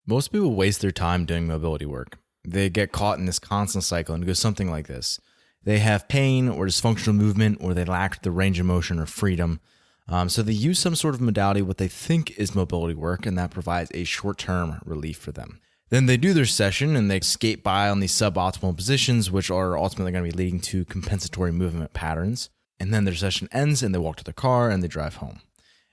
Most people waste their time doing mobility work. They get caught in this constant cycle and it goes something like this. They have pain or dysfunctional movement, or they lack the range of motion or freedom. So they use some sort of modality, what they think is mobility work, and that provides a short-term relief for them. Then they do their session and they skate by on these suboptimal positions, which are ultimately going to be leading to compensatory movement patterns. And then their session ends and they walk to their car and they drive home.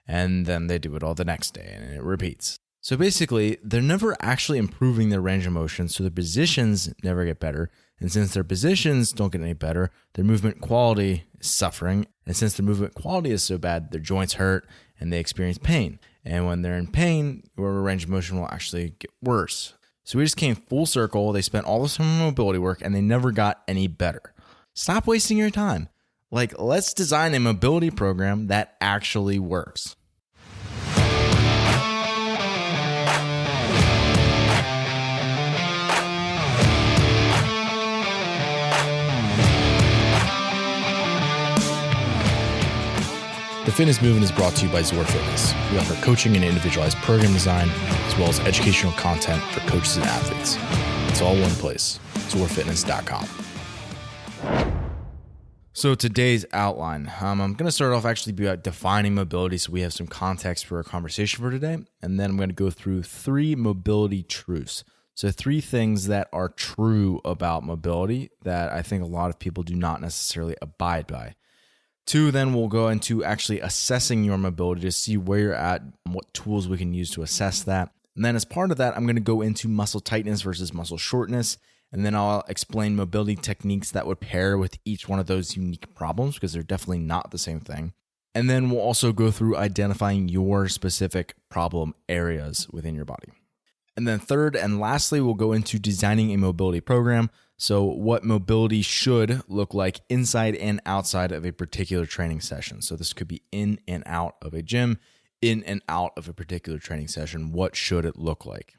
And then they do it all the next day and it repeats. So basically, they're never actually improving their range of motion, so their positions never get better. And since their positions don't get any better, their movement quality is suffering. And since their movement quality is so bad, their joints hurt and they experience pain. And when they're in pain, your range of motion will actually get worse. So we just came full circle. They spent all this time on mobility work and they never got any better. Stop wasting your time. Let's design a mobility program that actually works. The Fitness Movement is brought to you by Zor Fitness. We offer coaching and individualized program design, as well as educational content for coaches and athletes. It's all one place, zorfitness.com. So today's outline, I'm going to start off actually about defining mobility so we have some context for our conversation for today. And then I'm going to go through 3 mobility truths. So 3 things that are true about mobility that I think a lot of people do not necessarily abide by. 2, then we'll go into actually assessing your mobility to see where you're at and what tools we can use to assess that. And then as part of that, I'm going to go into muscle tightness versus muscle shortness. And then I'll explain mobility techniques that would pair with each one of those unique problems because they're definitely not the same thing. And then we'll also go through identifying your specific problem areas within your body. And then third and lastly, we'll go into designing a mobility program. So what mobility should look like inside and outside of a particular training session. So this could be in and out of a gym, in and out of a particular training session. What should it look like?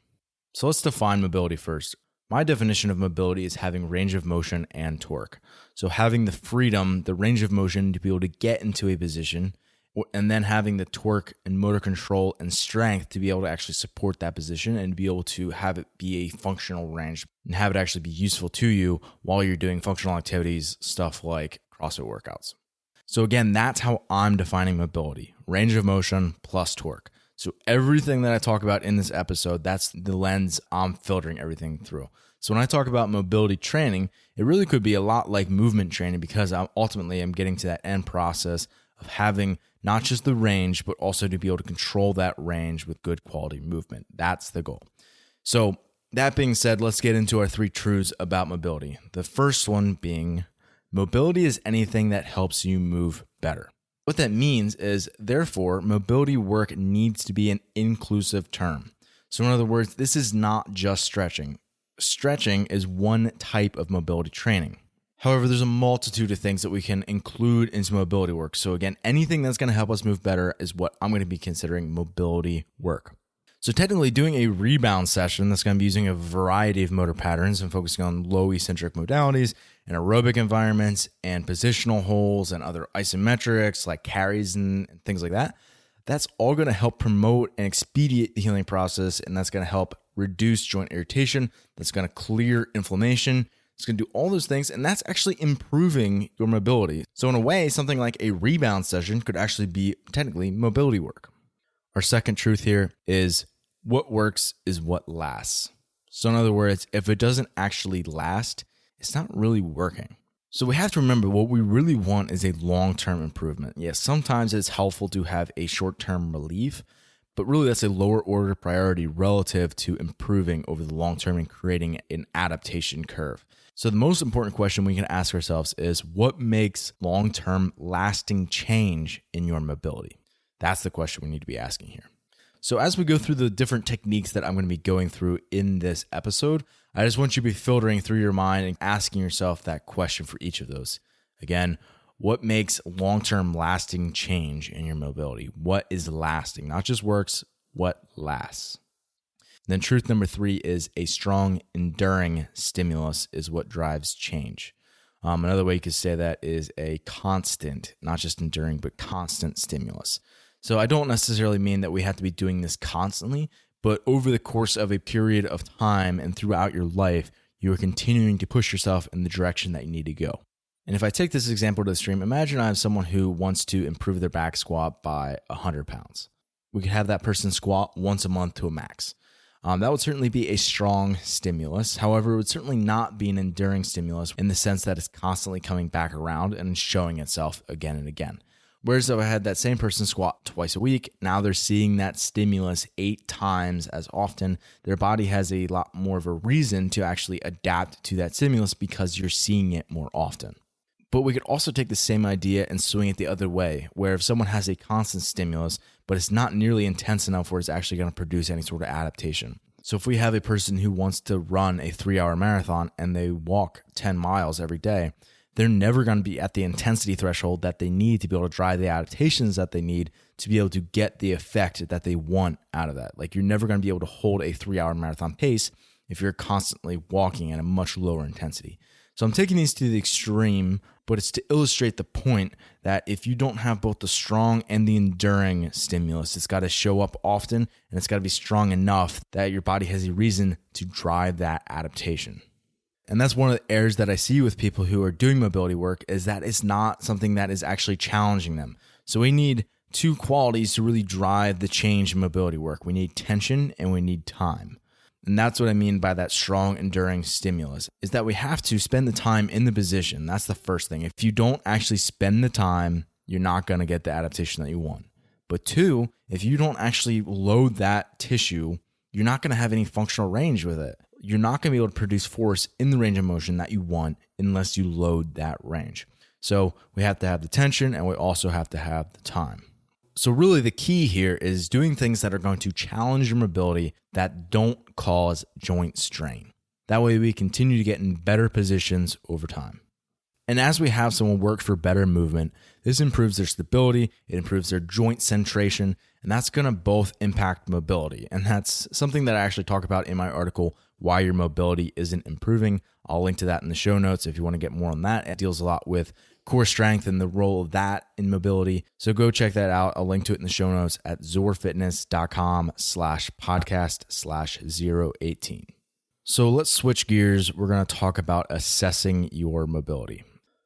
So let's define mobility first. My definition of mobility is having range of motion and torque. So having the freedom, the range of motion to be able to get into a position, and then having the torque and motor control and strength to be able to actually support that position and be able to have it be a functional range and have it actually be useful to you while you're doing functional activities, stuff like CrossFit workouts. So again, that's how I'm defining mobility, range of motion plus torque. So everything that I talk about in this episode, that's the lens I'm filtering everything through. So when I talk about mobility training, it really could be a lot like movement training because I'm getting to that end process of having not just the range, but also to be able to control that range with good quality movement. That's the goal. So that being said, let's get into our 3 truths about mobility. The first one being mobility is anything that helps you move better. What that means is, therefore, mobility work needs to be an inclusive term. So in other words, this is not just stretching. Stretching is one type of mobility training. However, there's a multitude of things that we can include into mobility work. So again, anything that's going to help us move better is what I'm going to be considering mobility work. So technically doing a rebound session that's going to be using a variety of motor patterns and focusing on low eccentric modalities and aerobic environments and positional holds and other isometrics like carries and things like that. That's all going to help promote and expedite the healing process, and that's going to help reduce joint irritation. That's going to clear inflammation. It's going to do all those things, and that's actually improving your mobility. So in a way, something like a rebound session could actually be technically mobility work. Our second truth here is what works is what lasts. So in other words, if it doesn't actually last, it's not really working. So we have to remember what we really want is a long-term improvement. Yes, sometimes it's helpful to have a short-term relief, but really that's a lower order priority relative to improving over the long term and creating an adaptation curve. So the most important question we can ask ourselves is what makes long-term lasting change in your mobility? That's the question we need to be asking here. So as we go through the different techniques that I'm going to be going through in this episode, I just want you to be filtering through your mind and asking yourself that question for each of those. Again, what makes long-term lasting change in your mobility? What is lasting? Not just works, what lasts? Then truth number 3 is a strong, enduring stimulus is what drives change. Another way you could say that is a constant, not just enduring, but constant stimulus. So I don't necessarily mean that we have to be doing this constantly, but over the course of a period of time and throughout your life, you are continuing to push yourself in the direction that you need to go. And if I take this example to the extreme, imagine I have someone who wants to improve their back squat by 100 pounds. We could have that person squat once a month to a max. That would certainly be a strong stimulus. However, it would certainly not be an enduring stimulus in the sense that it's constantly coming back around and showing itself again and again. Whereas if I had that same person squat twice a week, now they're seeing that stimulus 8 times as often. Their body has a lot more of a reason to actually adapt to that stimulus because you're seeing it more often. But we could also take the same idea and swing it the other way, where if someone has a constant stimulus, but it's not nearly intense enough where it's actually going to produce any sort of adaptation. So if we have a person who wants to run a 3-hour marathon and they walk 10 miles every day, they're never going to be at the intensity threshold that they need to be able to drive the adaptations that they need to be able to get the effect that they want out of that. Like, you're never going to be able to hold a 3-hour marathon pace if you're constantly walking at a much lower intensity. So I'm taking these to the extreme, but it's to illustrate the point that if you don't have both the strong and the enduring stimulus, it's got to show up often and it's got to be strong enough that your body has a reason to drive that adaptation. And that's one of the errors that I see with people who are doing mobility work, is that it's not something that is actually challenging them. So we need 2 qualities to really drive the change in mobility work. We need tension and we need time. And that's what I mean by that strong, enduring stimulus, is that we have to spend the time in the position. That's the first thing. If you don't actually spend the time, you're not going to get the adaptation that you want. But 2, if you don't actually load that tissue, you're not going to have any functional range with it. You're not going to be able to produce force in the range of motion that you want unless you load that range. So we have to have the tension and we also have to have the time. So really the key here is doing things that are going to challenge your mobility that don't cause joint strain. That way we continue to get in better positions over time. And as we have someone work for better movement, this improves their stability, it improves their joint centration, and that's going to both impact mobility. And that's something that I actually talk about in my article, Why Your Mobility Isn't Improving. I'll link to that in the show notes if you want to get more on that. It deals a lot with core strength and the role of that in mobility. So go check that out. I'll link to it in the show notes at zorfitness.com/podcast/018. So let's switch gears. We're going to talk about assessing your mobility.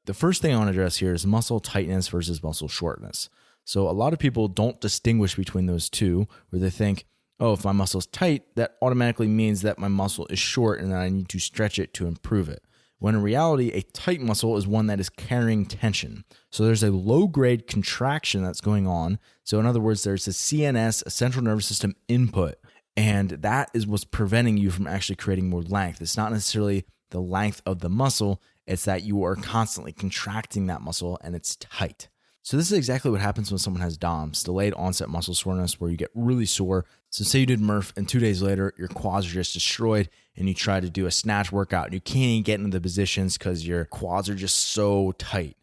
The first thing I want to address here is muscle tightness versus muscle shortness. So a lot of people don't distinguish between those two, where they think, oh, if my muscle's tight, that automatically means that my muscle is short and that I need to stretch it to improve it. When in reality, a tight muscle is one that is carrying tension. So there's a low-grade contraction that's going on. So in other words, there's a CNS, a central nervous system input, and that is what's preventing you from actually creating more length. It's not necessarily the length of the muscle, it's that you are constantly contracting that muscle and it's tight. So this is exactly what happens when someone has DOMS, delayed onset muscle soreness, where you get really sore. So say you did Murph and 2 days later, your quads are just destroyed and you try to do a snatch workout and you can't even get into the positions because your quads are just so tight.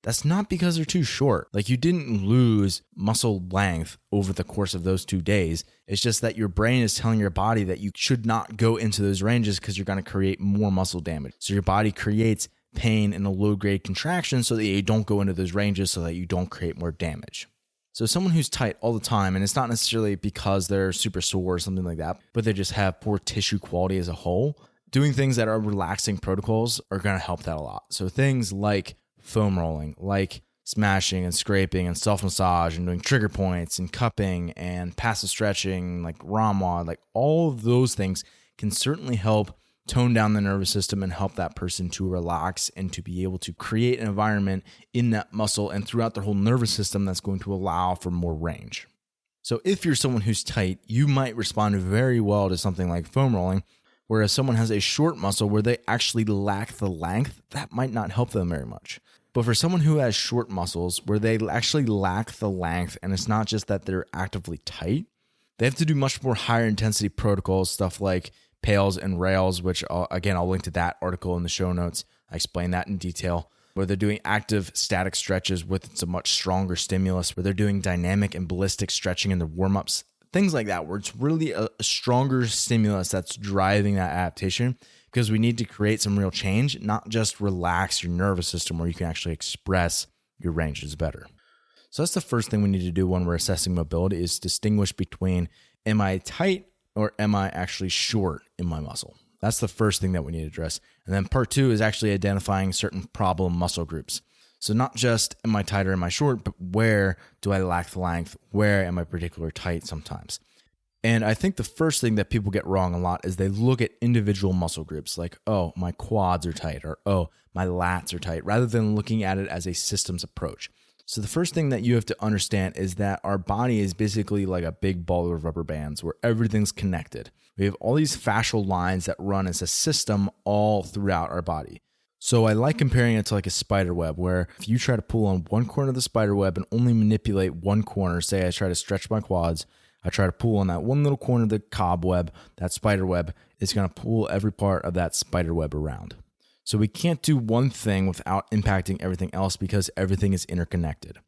That's not because they're too short. Like, you didn't lose muscle length over the course of those 2 days. It's just that your brain is telling your body that you should not go into those ranges because you're going to create more muscle damage. So your body creates pain in a low-grade contraction so that you don't go into those ranges so that you don't create more damage. So someone who's tight all the time, and it's not necessarily because they're super sore or something like that, but they just have poor tissue quality as a whole, doing things that are relaxing protocols are going to help that a lot. So things like foam rolling, like smashing and scraping and self-massage and doing trigger points and cupping and passive stretching, like ROMWOD, like all of those things can certainly help tone down the nervous system and help that person to relax and to be able to create an environment in that muscle and throughout their whole nervous system that's going to allow for more range. So if you're someone who's tight, you might respond very well to something like foam rolling, whereas someone has a short muscle where they actually lack the length, that might not help them very much. But for someone who has short muscles where they actually lack the length, and it's not just that they're actively tight, they have to do much more higher intensity protocols, stuff like PAILs and rails, which I'll link to that article in the show notes. I explain that in detail, where they're doing active static stretches with a much stronger stimulus, where they're doing dynamic and ballistic stretching in the warm-ups, things like that, where it's really a stronger stimulus that's driving that adaptation, because we need to create some real change, not just relax your nervous system where you can actually express your ranges better. So that's the first thing we need to do when we're assessing mobility, is distinguish between, am I tight or am I actually short in my muscle? That's the first thing that we need to address. And then part 2 is actually identifying certain problem muscle groups. So not just am I tight or am I short, but where do I lack the length? Where am I particularly tight sometimes? And I think the first thing that people get wrong a lot is they look at individual muscle groups like, oh, my quads are tight, or oh, my lats are tight, rather than looking at it as a systems approach. So the first thing that you have to understand is that our body is basically like a big ball of rubber bands where everything's connected. We have all these fascial lines that run as a system all throughout our body. So I like comparing it to like a spider web, where if you try to pull on one corner of the spider web and only manipulate one corner, say I try to stretch my quads, I try to pull on that one little corner of the cobweb, that spider web is going to pull every part of that spider web around. So we can't do one thing without impacting everything else because everything is interconnected.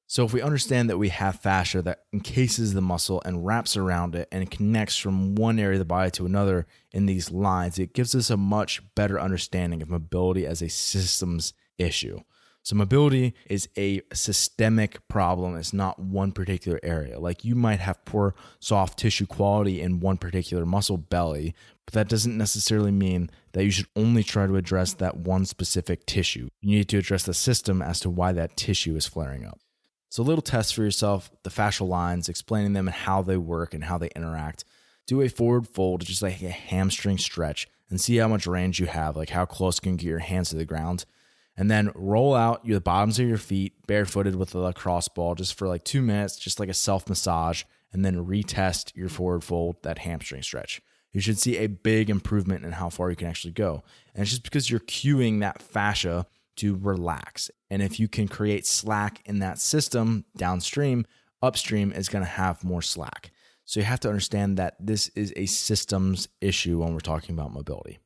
So if we understand that we have fascia that encases the muscle and wraps around it and connects from one area of the body to another in these lines, it gives us a much better understanding of mobility as a systems issue. So mobility is a systemic problem. It's not one particular area. Like you might have poor soft tissue quality in one particular muscle belly, but that doesn't necessarily mean that you should only try to address that one specific tissue. You need to address the system as to why that tissue is flaring up. So a little test for yourself, the fascial lines, explaining them and how they work and how they interact. Do a forward fold, just like a hamstring stretch, and see how much range you have, like how close can you get your hands to the ground. And then roll out the bottoms of your feet barefooted with a lacrosse ball just for like 2 minutes, just like a self-massage, and then retest your forward fold, that hamstring stretch. You should see a big improvement in how far you can actually go. And it's just because you're cueing that fascia to relax. And if you can create slack in that system downstream, upstream is going to have more slack. So you have to understand that this is a systems issue when we're talking about mobility.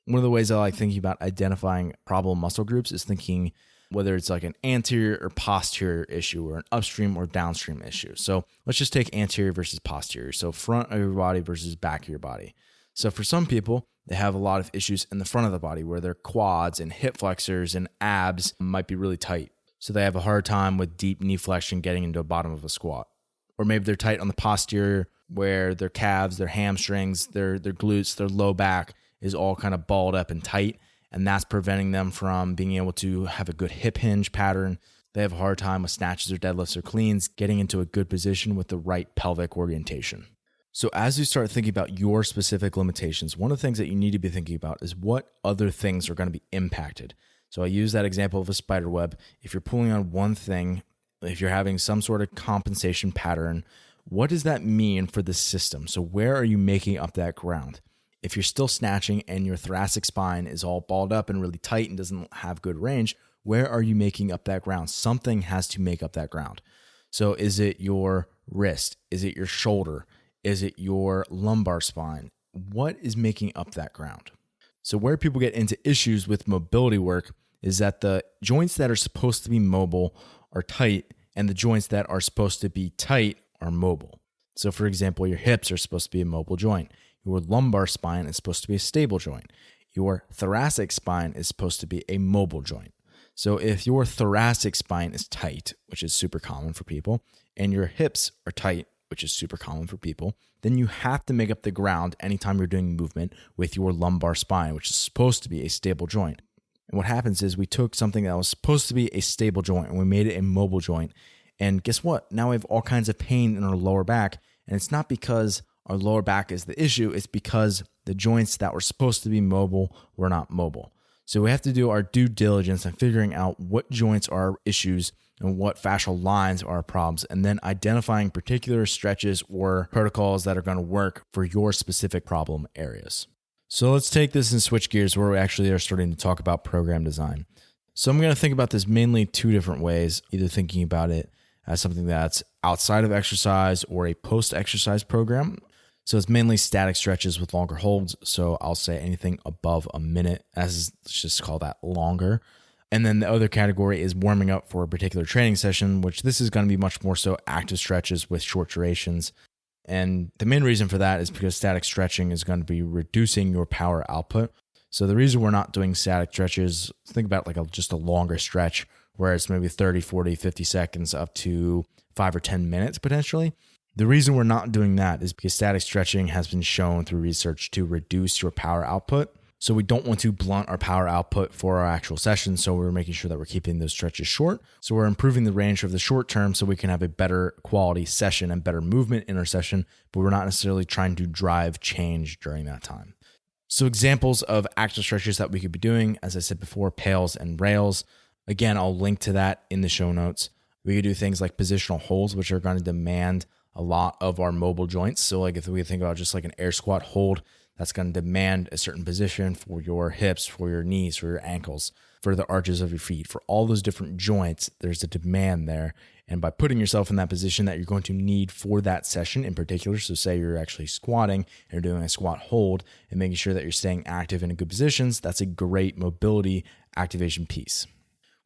One of the ways I like thinking about identifying problem muscle groups is thinking whether it's like an anterior or posterior issue or an upstream or downstream issue. So let's just take anterior versus posterior. So front of your body versus back of your body. So for some people, they have a lot of issues in the front of the body where their quads and hip flexors and abs might be really tight. So they have a hard time with deep knee flexion getting into the bottom of a squat. Or maybe they're tight on the posterior where their calves, their hamstrings, their glutes, their low back is all kind of balled up and tight, and that's preventing them from being able to have a good hip hinge pattern. They have a hard time with snatches or deadlifts or cleans, getting into a good position with the right pelvic orientation. So as you start thinking about your specific limitations, one of the things that you need to be thinking about is what other things are going to be impacted. So I use that example of a spider web. If you're pulling on one thing, if you're having some sort of compensation pattern, what does that mean for the system? So where are you making up that ground? If you're still snatching and your thoracic spine is all balled up and really tight and doesn't have good range, where are you making up that ground? Something has to make up that ground. So is it your wrist? Is it your shoulder? Is it your lumbar spine? What is making up that ground? So where people get into issues with mobility work is that the joints that are supposed to be mobile are tight and the joints that are supposed to be tight are mobile. So for example, your hips are supposed to be a mobile joint. Your lumbar spine is supposed to be a stable joint. Your thoracic spine is supposed to be a mobile joint. So if your thoracic spine is tight, which is super common for people, and your hips are tight, which is super common for people, then you have to make up the ground anytime you're doing movement with your lumbar spine, which is supposed to be a stable joint. And what happens is we took something that was supposed to be a stable joint and we made it a mobile joint. And guess what? Now we have all kinds of pain in our lower back. And it's not because our lower back is the issue. It's because the joints that were supposed to be mobile were not mobile. So we have to do our due diligence in figuring out what joints are issues and what fascial lines are problems, and then identifying particular stretches or protocols that are going to work for your specific problem areas. So let's take this and switch gears where we actually are starting to talk about program design. So I'm going to think about this mainly 2 different ways, either thinking about it as something that's outside of exercise or a post-exercise program. So it's mainly static stretches with longer holds. So I'll say anything above a minute, let's just call that longer. And then the other category is warming up for a particular training session, which this is going to be much more so active stretches with short durations. And the main reason for that is because static stretching is going to be reducing your power output. So the reason we're not doing static stretches, think about like just a longer stretch where it's maybe 30, 40, 50 seconds up to 5 or 10 minutes potentially. The reason we're not doing that is because static stretching has been shown through research to reduce your power output. So we don't want to blunt our power output for our actual session. So we're making sure that we're keeping those stretches short. So we're improving the range of the short term so we can have a better quality session and better movement in our session, but we're not necessarily trying to drive change during that time. So examples of active stretches that we could be doing, as I said before, PAILs and rails. Again, I'll link to that in the show notes. We could do things like positional holds, which are going to demand a lot of our mobile joints. So like if we think about just like an air squat hold, that's going to demand a certain position for your hips, for your knees, for your ankles, for the arches of your feet, for all those different joints. There's a demand there. And by putting yourself in that position that you're going to need for that session in particular, so say you're actually squatting and you're doing a squat hold and making sure that you're staying active in good positions, that's a great mobility activation piece.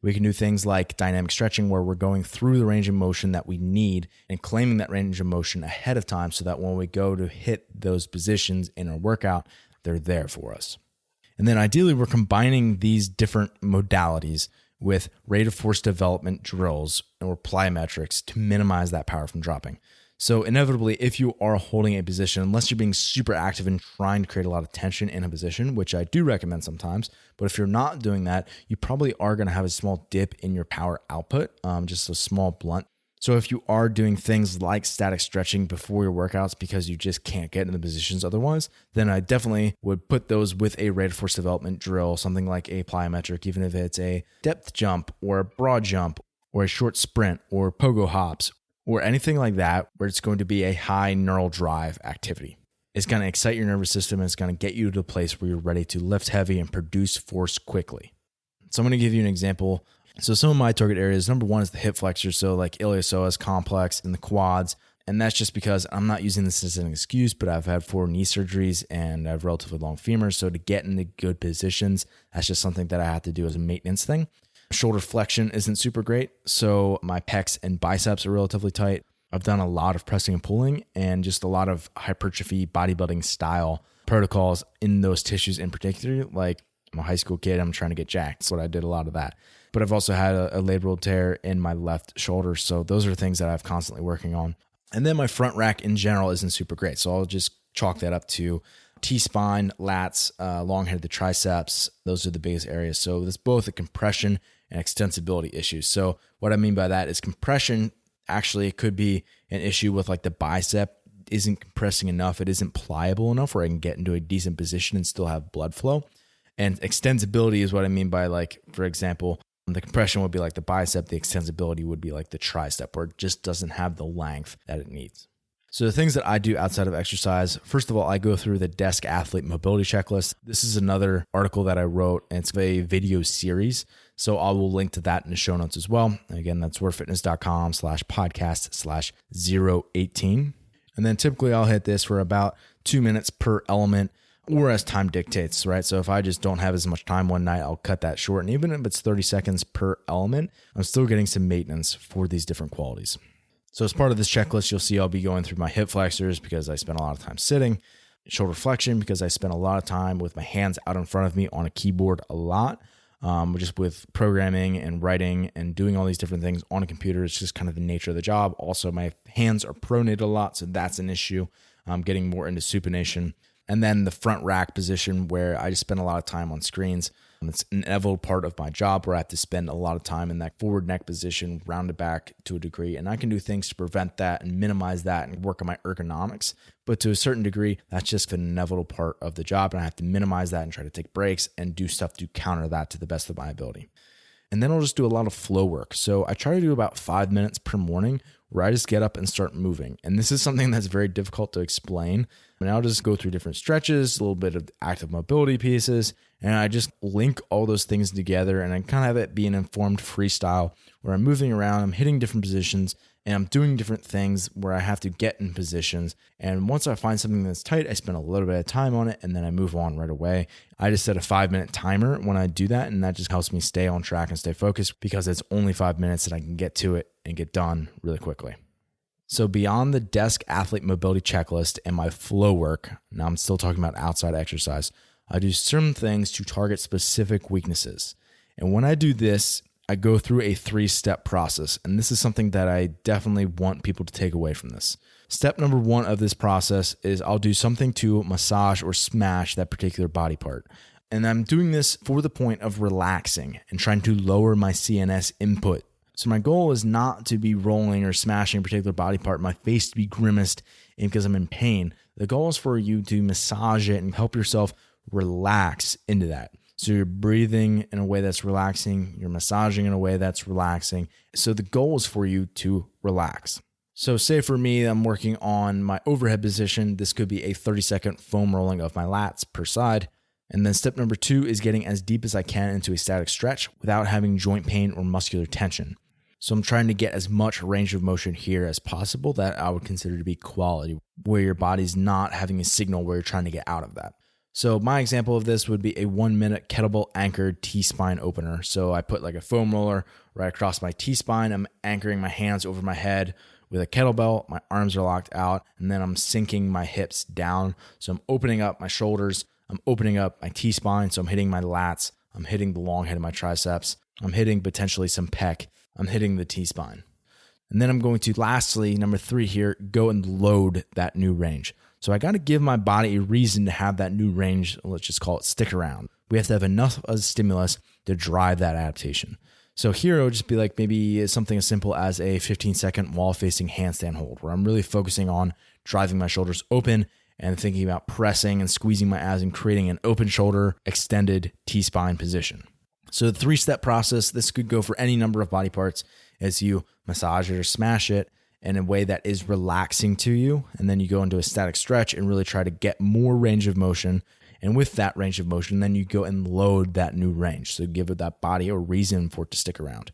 We can do things like dynamic stretching where we're going through the range of motion that we need and claiming that range of motion ahead of time so that when we go to hit those positions in our workout, they're there for us. And then ideally, we're combining these different modalities with rate of force development drills or plyometrics to minimize that power from dropping. So inevitably, if you are holding a position, unless you're being super active and trying to create a lot of tension in a position, which I do recommend sometimes, but if you're not doing that, you probably are going to have a small dip in your power output, just a small blunt. So if you are doing things like static stretching before your workouts because you just can't get in the positions otherwise, then I definitely would put those with a rate of force development drill, something like a plyometric, even if it's a depth jump or a broad jump or a short sprint or pogo hops or anything like that, where it's going to be a high neural drive activity. It's going to excite your nervous system and it's going to get you to a place where you're ready to lift heavy and produce force quickly. So I'm going to give you an example. So some of my target areas, number one is the hip flexors, so like iliopsoas complex and the quads. And that's just because I'm not using this as an excuse, but I've had 4 knee surgeries and I have relatively long femurs. So to get into good positions, that's just something that I have to do as a maintenance thing. Shoulder flexion isn't super great, so my pecs and biceps are relatively tight. I've done a lot of pressing and pulling and just a lot of hypertrophy bodybuilding style protocols in those tissues in particular. Like I'm a high school kid, I'm trying to get jacked. So I did a lot of that. But I've also had a labral tear in my left shoulder. So those are things that I'm constantly working on. And then my front rack in general isn't super great. So I'll just chalk that up to T-spine, lats, long-headed triceps. Those are the biggest areas. So there's both a compression and extensibility issues. So what I mean by that is compression actually could be an issue with like the bicep isn't compressing enough. It isn't pliable enough where I can get into a decent position and still have blood flow. And extensibility is what I mean by, like, for example, the compression would be like the bicep. The extensibility would be like the tricep, where it just doesn't have the length that it needs. So the things that I do outside of exercise, first of all, I go through the Desk Athlete Mobility Checklist. This is another article that I wrote, and it's a video series. So I will link to that in the show notes as well. Again, that's wordfitness.com/podcast/018. And then typically I'll hit this for about 2 minutes per element, or as time dictates, right? So if I just don't have as much time one night, I'll cut that short. And even if it's 30 seconds per element, I'm still getting some maintenance for these different qualities. So as part of this checklist, you'll see I'll be going through my hip flexors because I spend a lot of time sitting, shoulder flexion because I spend a lot of time with my hands out in front of me on a keyboard a lot, just with programming and writing and doing all these different things on a computer. It's just kind of the nature of the job. Also, my hands are pronated a lot, so that's an issue. I'm getting more into supination. And then the front rack position where I just spend a lot of time on screens. It's an inevitable part of my job where I have to spend a lot of time in that forward neck position, rounded back to a degree. And I can do things to prevent that and minimize that and work on my ergonomics. But to a certain degree, that's just an inevitable part of the job. And I have to minimize that and try to take breaks and do stuff to counter that to the best of my ability. And then I'll just do a lot of flow work. So I try to do about 5 minutes per morning where I just get up and start moving. And this is something that's very difficult to explain. And I'll just go through different stretches, a little bit of active mobility pieces, and I just link all those things together and I kind of have it be an informed freestyle where I'm moving around, I'm hitting different positions, and I'm doing different things where I have to get in positions. And once I find something that's tight, I spend a little bit of time on it and then I move on right away. I just set a 5-minute timer when I do that, and that just helps me stay on track and stay focused because it's only 5 minutes and I can get to it and get done really quickly. So beyond the Desk Athlete Mobility Checklist and my flow work, now I'm still talking about outside exercise, I do certain things to target specific weaknesses. And when I do this, I go through a 3-step process. And this is something that I definitely want people to take away from this. step number 1 of this process is I'll do something to massage or smash that particular body part. And I'm doing this for the point of relaxing and trying to lower my CNS input. So my goal is not to be rolling or smashing a particular body part, my face to be grimaced because I'm in pain. The goal is for you to massage it and help yourself relax into that. So you're breathing in a way that's relaxing, you're massaging in a way that's relaxing. So the goal is for you to relax. So say for me, I'm working on my overhead position. This could be a 30-second foam rolling of my lats per side. And then step number 2 is getting as deep as I can into a static stretch without having joint pain or muscular tension. So I'm trying to get as much range of motion here as possible that I would consider to be quality, where your body's not having a signal where you're trying to get out of that. So my example of this would be a 1-minute kettlebell anchored T-spine opener. So I put like a foam roller right across my T-spine. I'm anchoring my hands over my head with a kettlebell. My arms are locked out, and then I'm sinking my hips down. So I'm opening up my shoulders. I'm opening up my T-spine, so I'm hitting my lats. I'm hitting the long head of my triceps. I'm hitting potentially some pec. I'm hitting the T-spine. And then I'm going to, lastly, number 3 here, go and load that new range. So I got to give my body a reason to have that new range, let's just call it stick around. We have to have enough of a stimulus to drive that adaptation. So here it would just be like maybe something as simple as a 15-second wall-facing handstand hold, where I'm really focusing on driving my shoulders open and thinking about pressing and squeezing my abs and creating an open shoulder, extended T-spine position. So the 3-step process, this could go for any number of body parts, as you massage it or smash it in a way that is relaxing to you. And then you go into a static stretch and really try to get more range of motion. And with that range of motion, then you go and load that new range. So give it that body a reason for it to stick around.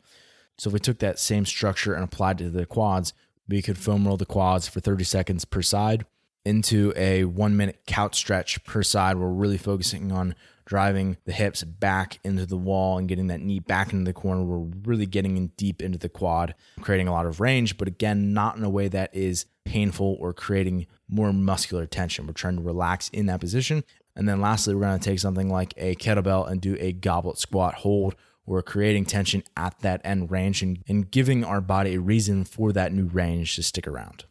So if we took that same structure and applied it to the quads, we could foam roll the quads for 30 seconds per side into a 1-minute couch stretch per side. We're really focusing on driving the hips back into the wall and getting that knee back into the corner. We're really getting in deep into the quad, creating a lot of range, but again, not in a way that is painful or creating more muscular tension. We're trying to relax in that position. And then lastly, we're going to take something like a kettlebell and do a goblet squat hold. We're creating tension at that end range and giving our body a reason for that new range to stick around.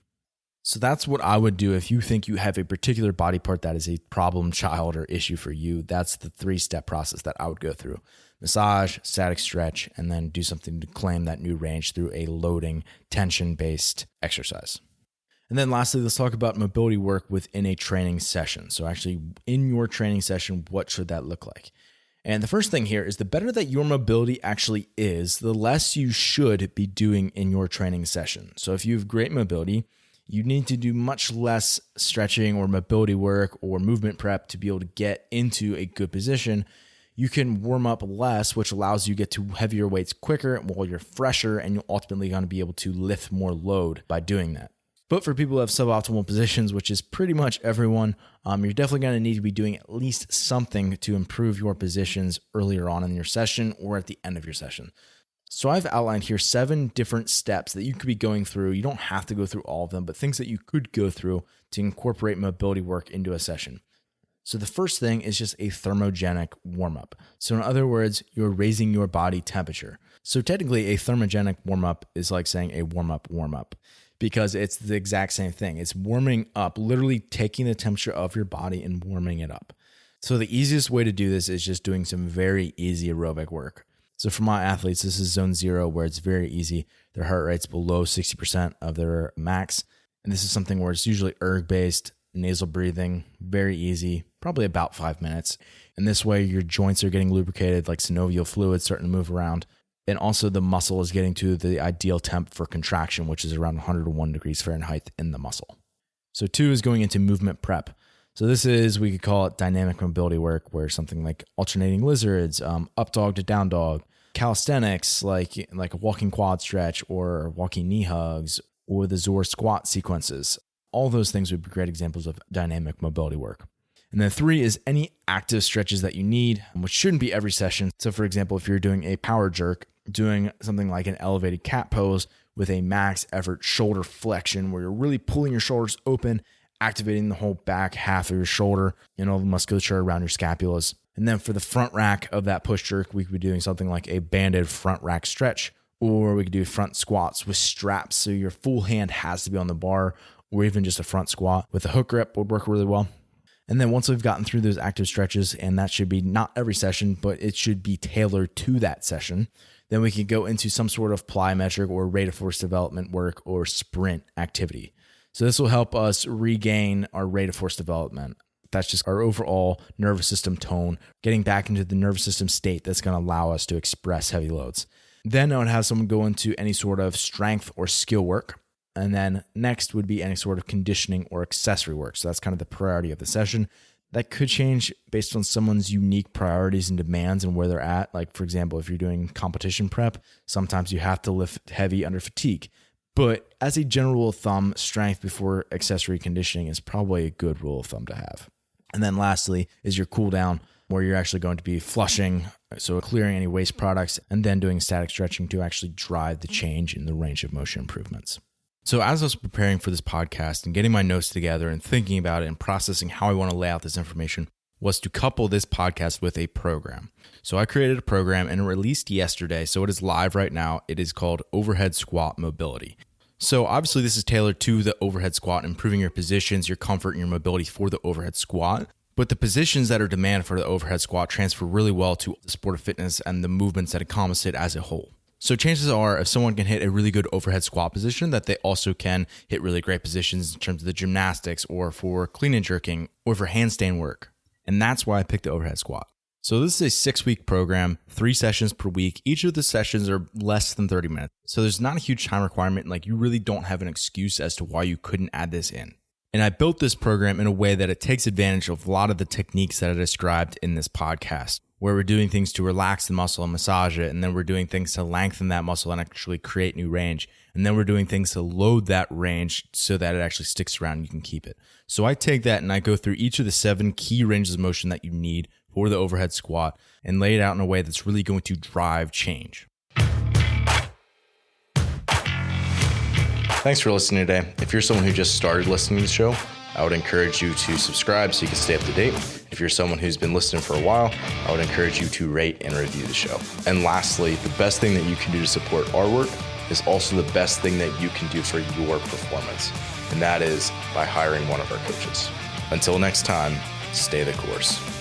So that's what I would do if you think you have a particular body part that is a problem child or issue for you. That's the 3-step process that I would go through. Massage, static stretch, and then do something to claim that new range through a loading, tension-based exercise. And then lastly, let's talk about mobility work within a training session. So actually, in your training session, what should that look like? And the first thing here is the better that your mobility actually is, the less you should be doing in your training session. So if you have great mobility, you need to do much less stretching or mobility work or movement prep to be able to get into a good position. You can warm up less, which allows you to get to heavier weights quicker while you're fresher, and you're ultimately going to be able to lift more load by doing that. But for people who have suboptimal positions, which is pretty much everyone, you're definitely going to need to be doing at least something to improve your positions earlier on in your session or at the end of your session. So I've outlined here 7 different steps that you could be going through. You don't have to go through all of them, but things that you could go through to incorporate mobility work into a session. So the first thing is just a thermogenic warm-up. So in other words, you're raising your body temperature. So technically a thermogenic warm-up is like saying a warm-up, because it's the exact same thing. It's warming up, literally taking the temperature of your body and warming it up. So the easiest way to do this is just doing some very easy aerobic work. So for my athletes, this is zone 0, where it's very easy. Their heart rate's below 60% of their max. And this is something where it's usually erg-based, nasal breathing, very easy, probably about 5 minutes. And this way your joints are getting lubricated, like synovial fluid starting to move around. And also the muscle is getting to the ideal temp for contraction, which is around 101 degrees Fahrenheit in the muscle. So 2 is going into movement prep. So this is, we could call it dynamic mobility work, where something like alternating lizards, up dog to down dog, calisthenics, like a walking quad stretch or walking knee hugs, or the Zor squat sequences. All those things would be great examples of dynamic mobility work. And then 3 is any active stretches that you need, which shouldn't be every session. So for example, if you're doing a power jerk, doing something like an elevated cat pose with a max effort shoulder flexion, where you're really pulling your shoulders open, activating the whole back half of your shoulder and all the musculature around your scapulas. And then for the front rack of that push jerk, we could be doing something like a banded front rack stretch, or we could do front squats with straps. So your full hand has to be on the bar, or even just a front squat with a hook grip would work really well. And then once we've gotten through those active stretches, and that should be not every session, but it should be tailored to that session, then we can go into some sort of plyometric or rate of force development work or sprint activity. So this will help us regain our rate of force development. That's just our overall nervous system tone, getting back into the nervous system state that's going to allow us to express heavy loads. Then I would have someone go into any sort of strength or skill work. And then next would be any sort of conditioning or accessory work. So that's kind of the priority of the session. That could change based on someone's unique priorities and demands and where they're at. Like, for example, if you're doing competition prep, sometimes you have to lift heavy under fatigue. But as a general rule of thumb, strength before accessory conditioning is probably a good rule of thumb to have. And then lastly is your cool down, where you're actually going to be flushing, so clearing any waste products, and then doing static stretching to actually drive the change in the range of motion improvements. So as I was preparing for this podcast and getting my notes together and thinking about it and processing how I want to lay out this information was to couple this podcast with a program. So I created a program and it released yesterday. So it is live right now. It is called Overhead Squat Mobility. So obviously this is tailored to the overhead squat, improving your positions, your comfort, and your mobility for the overhead squat. But the positions that are demanded for the overhead squat transfer really well to the sport of fitness and the movements that encompass it as a whole. So chances are if someone can hit a really good overhead squat position, that they also can hit really great positions in terms of the gymnastics or for clean and jerking or for handstand work. And that's why I picked the overhead squat. So this is a 6-week program, 3 sessions per week. Each of the sessions are less than 30 minutes. So there's not a huge time requirement. Like, you really don't have an excuse as to why you couldn't add this in. And I built this program in a way that it takes advantage of a lot of the techniques that I described in this podcast, where we're doing things to relax the muscle and massage it, and then we're doing things to lengthen that muscle and actually create new range. And then we're doing things to load that range so that it actually sticks around and you can keep it. So I take that and I go through each of the 7 key ranges of motion that you need for the overhead squat and lay it out in a way that's really going to drive change. Thanks for listening today. If you're someone who just started listening to the show, I would encourage you to subscribe so you can stay up to date. If you're someone who's been listening for a while, I would encourage you to rate and review the show. And lastly, the best thing that you can do to support our work is also the best thing that you can do for your performance. And that is by hiring one of our coaches. Until next time, stay the course.